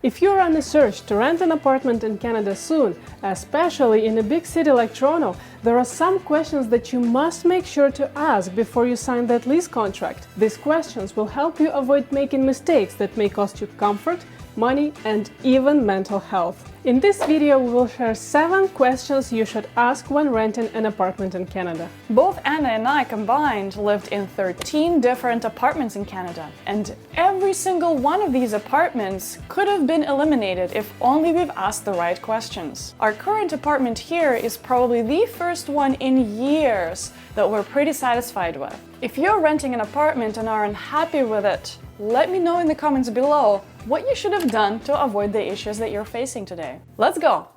If you're on a search to rent an apartment in Canada soon, especially in a big city like Toronto, there are some questions that you must make sure to ask before you sign that lease contract. These questions will help you avoid making mistakes that may cost you comfort, money, and even mental health. In this video, we will share 7 questions you should ask when renting an apartment in Canada. Both Anna and I combined lived in 13 different apartments in Canada, and every single one of these apartments could have been eliminated if only we've asked the right questions. Our current apartment here is probably the first one in years that we're pretty satisfied with. If you're renting an apartment and are unhappy with it, let me know in the comments below what you should have done to avoid the issues that you're facing today. Let's go!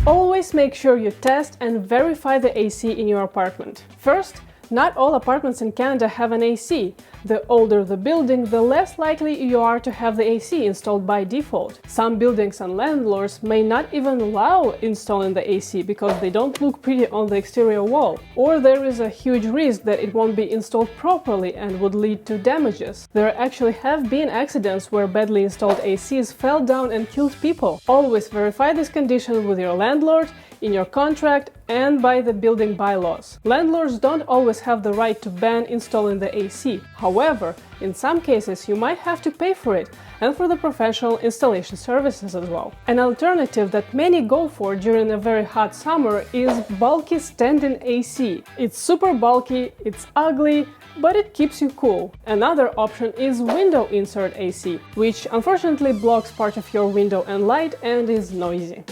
Always make sure you test and verify the AC in your apartment. First, not all apartments in Canada have an AC. The older the building, the less likely you are to have the AC installed by default. Some buildings and landlords may not even allow installing the AC because they don't look pretty on the exterior wall, or there is a huge risk that it won't be installed properly and would lead to damages. There actually have been accidents where badly installed ACs fell down and killed people. Always verify this condition with your landlord, in your contract, and by the building bylaws. Landlords don't always have the right to ban installing the AC. However, in some cases you might have to pay for it and for the professional installation services as well. An alternative that many go for during a very hot summer is bulky standing AC. It's super bulky, it's ugly, but it keeps you cool. Another option is window insert AC, which unfortunately blocks part of your window and light and is noisy.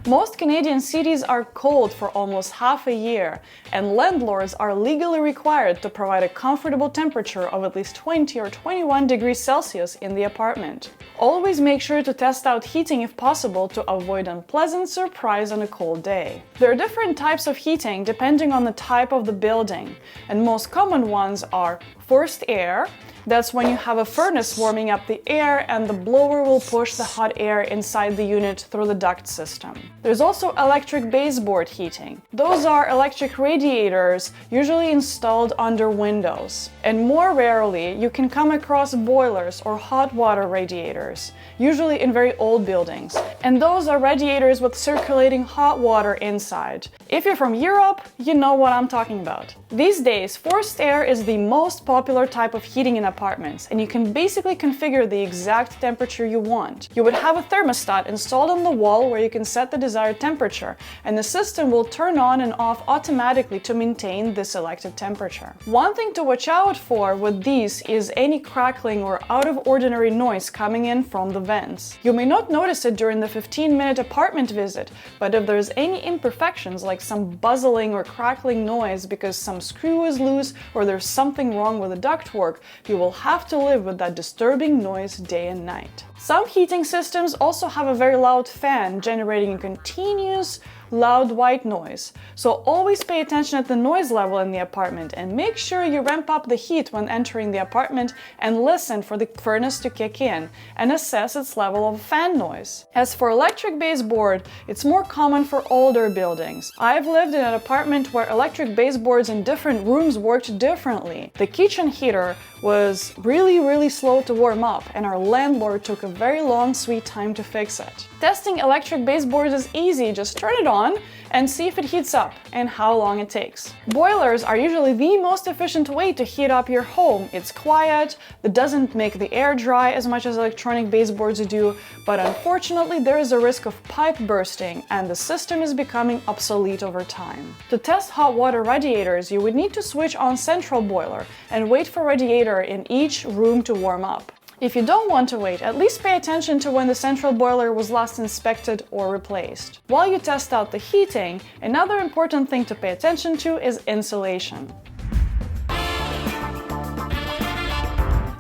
Most Canadian cities are cold for almost half a year, and landlords are legally required to provide a comfortable temperature of at least 20 or 21 degrees Celsius in the apartment. Always make sure to test out heating if possible to avoid an unpleasant surprise on a cold day. There are different types of heating depending on the type of the building, and most common ones are forced air. That's when you have a furnace warming up the air and the blower will push the hot air inside the unit through the duct system. There's also electric baseboard heating. Those are electric radiators usually installed under windows. And more rarely, you can come across boilers or hot water radiators, usually in very old buildings. And those are radiators with circulating hot water inside. If you're from Europe, you know what I'm talking about. These days, forced air is the most popular type of heating in apartments, and you can basically configure the exact temperature you want. You would have a thermostat installed on the wall where you can set the desired temperature, and the system will turn on and off automatically to maintain the selected temperature. One thing to watch out for with these is any crackling or out of ordinary noise coming in from the vents. You may not notice it during the 15-minute apartment visit, but if there's any imperfections like some buzzing or crackling noise because some screw is loose or there's something wrong with the ductwork, you will have to live with that disturbing noise day and night. Some heating systems also have a very loud fan generating a continuous loud white noise, so always pay attention at the noise level in the apartment and make sure you ramp up the heat when entering the apartment and listen for the furnace to kick in and assess its level of fan noise. As for electric baseboard, it's more common for older buildings. I've lived in an apartment where electric baseboards in different rooms worked differently. The kitchen heater was really slow to warm up, and our landlord took a very long sweet time to fix it. Testing electric baseboards is easy, just turn it on and see if it heats up and how long it takes. Boilers are usually the most efficient way to heat up your home. It's quiet, it doesn't make the air dry as much as electronic baseboards do, but unfortunately there is a risk of pipe bursting and the system is becoming obsolete over time. To test hot water radiators, you would need to switch on central boiler and wait for radiator in each room to warm up. If you don't want to wait, at least pay attention to when the central boiler was last inspected or replaced. While you test out the heating, another important thing to pay attention to is insulation.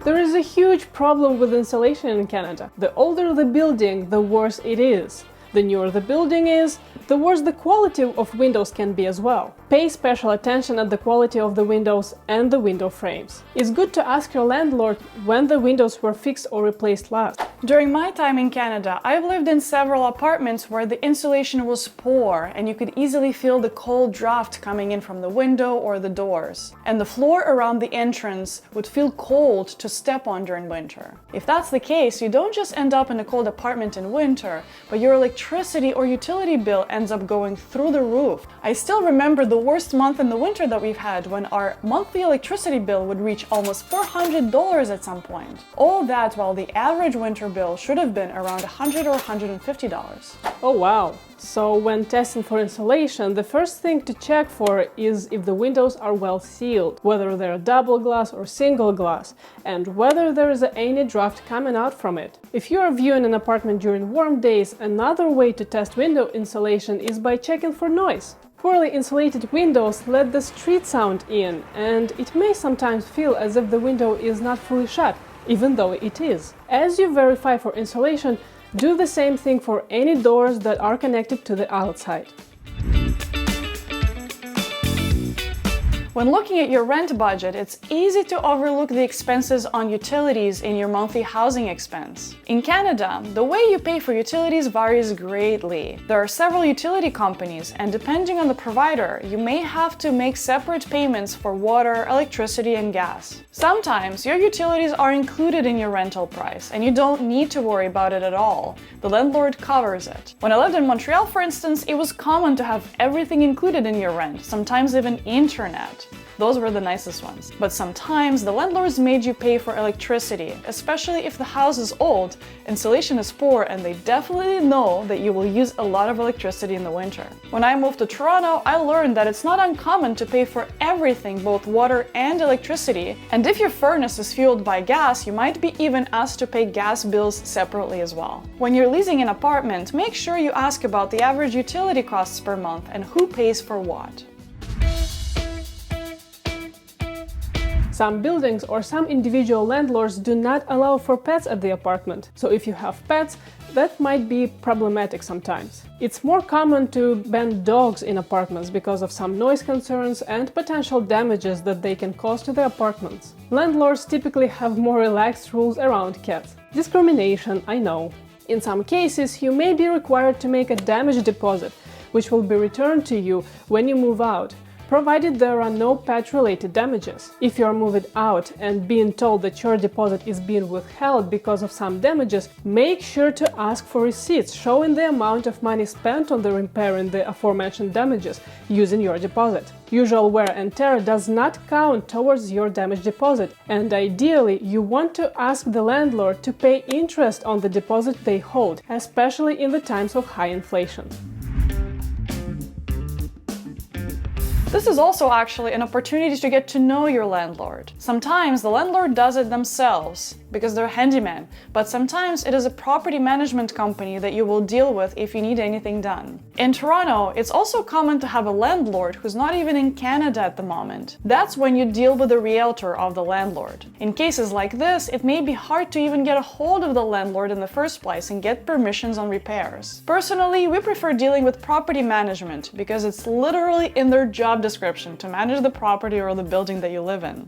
There is a huge problem with insulation in Canada. The older the building, the worse it is. The newer the building is, the worse the quality of windows can be as well. Pay special attention at the quality of the windows and the window frames. It's good to ask your landlord when the windows were fixed or replaced last. During my time in Canada, I've lived in several apartments where the insulation was poor and you could easily feel the cold draft coming in from the window or the doors. And the floor around the entrance would feel cold to step on during winter. If that's the case, you don't just end up in a cold apartment in winter, but your electricity or utility bill ends up going through the roof. I still remember the worst month in the winter that we've had when our monthly electricity bill would reach almost $400 at some point. All that while the average winter bill should have been around $100 or $150. Oh wow! So when testing for insulation, the first thing to check for is if the windows are well sealed, whether they're double glass or single glass, and whether there is any draft coming out from it. If you are viewing an apartment during warm days, another way to test window insulation is by checking for noise. Poorly insulated windows let the street sound in, and it may sometimes feel as if the window is not fully shut, even though it is. As you verify for insulation, do the same thing for any doors that are connected to the outside. When looking at your rent budget, it's easy to overlook the expenses on utilities in your monthly housing expense. In Canada, the way you pay for utilities varies greatly. There are several utility companies, and depending on the provider, you may have to make separate payments for water, electricity, and gas. Sometimes your utilities are included in your rental price, and you don't need to worry about it at all. The landlord covers it. When I lived in Montreal, for instance, it was common to have everything included in your rent, sometimes even internet. Those were the nicest ones. But sometimes the landlords made you pay for electricity, especially if the house is old, insulation is poor, and they definitely know that you will use a lot of electricity in the winter. When I moved to Toronto, I learned that it's not uncommon to pay for everything, both water and electricity, and if your furnace is fueled by gas, you might be even asked to pay gas bills separately as well. When you're leasing an apartment, make sure you ask about the average utility costs per month and who pays for what. Some buildings or some individual landlords do not allow for pets at the apartment, so if you have pets, that might be problematic sometimes. It's more common to ban dogs in apartments because of some noise concerns and potential damages that they can cause to the apartments. Landlords typically have more relaxed rules around cats. Discrimination, I know. In some cases, you may be required to make a damage deposit, which will be returned to you when you move out, provided there are no pet-related damages. If you are moving out and being told that your deposit is being withheld because of some damages, make sure to ask for receipts showing the amount of money spent on the repairing the aforementioned damages using your deposit. Usual wear and tear does not count towards your damage deposit, and ideally you want to ask the landlord to pay interest on the deposit they hold, especially in the times of high inflation. This is also actually an opportunity to get to know your landlord. Sometimes the landlord does it themselves because they're handyman, but sometimes it is a property management company that you will deal with if you need anything done. In Toronto, it's also common to have a landlord who's not even in Canada at the moment. That's when you deal with the realtor of the landlord. In cases like this, it may be hard to even get a hold of the landlord in the first place and get permissions on repairs. Personally, we prefer dealing with property management because it's literally in their job description to manage the property or the building that you live in.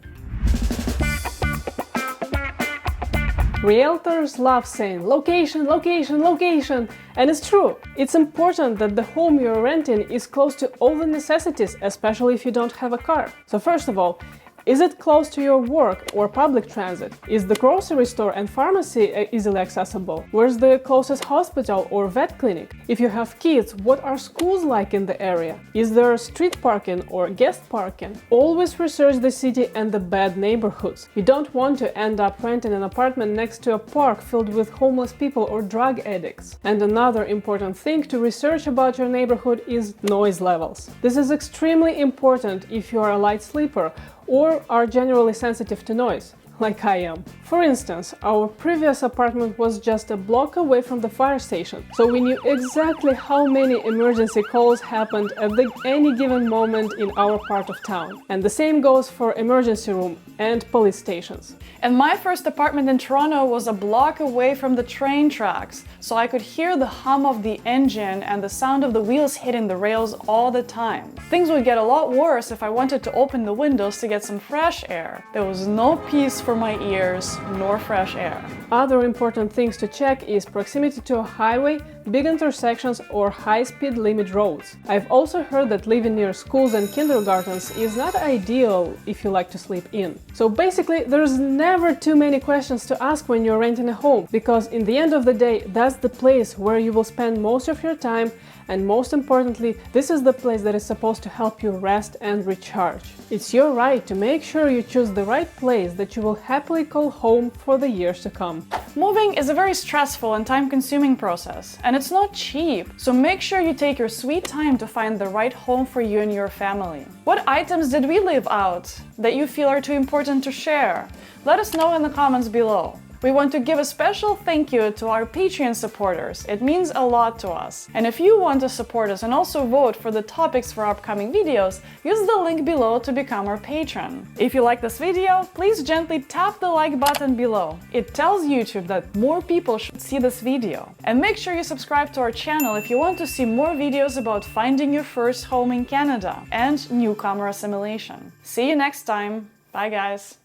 Realtors love saying location, location, location, and it's true. It's important that the home you're renting is close to all the necessities, especially if you don't have a car. So first of all, is it close to your work or public transit? Is the grocery store and pharmacy easily accessible? Where's the closest hospital or vet clinic? If you have kids, what are schools like in the area? Is there street parking or guest parking? Always research the city and the bad neighborhoods. You don't want to end up renting an apartment next to a park filled with homeless people or drug addicts. And another important thing to research about your neighborhood is noise levels. This is extremely important if you are a light sleeper or are generally sensitive to noise, like I am. For instance, our previous apartment was just a block away from the fire station, so we knew exactly how many emergency calls happened at any given moment in our part of town. And the same goes for emergency room and police stations. And my first apartment in Toronto was a block away from the train tracks, so I could hear the hum of the engine and the sound of the wheels hitting the rails all the time. Things would get a lot worse if I wanted to open the windows to get some fresh air. There was no peace noise for my ears nor fresh air. Other important things to check is proximity to a highway, big intersections or high-speed limit roads. I've also heard that living near schools and kindergartens is not ideal if you like to sleep in. So basically, there's never too many questions to ask when you're renting a home, because in the end of the day, that's the place where you will spend most of your time, and most importantly, this is the place that is supposed to help you rest and recharge. It's your right to make sure you choose the right place that you will happily call home for the years to come. Moving is a very stressful and time-consuming process, and it's not cheap, so make sure you take your sweet time to find the right home for you and your family. What items did we leave out that you feel are too important to share? Let us know in the comments below. We want to give a special thank you to our Patreon supporters. It means a lot to us. And if you want to support us and also vote for the topics for upcoming videos, use the link below to become our patron. If you like this video, please gently tap the like button below. It tells YouTube that more people should see this video. And make sure you subscribe to our channel if you want to see more videos about finding your first home in Canada and newcomer assimilation. See you next time. Bye guys.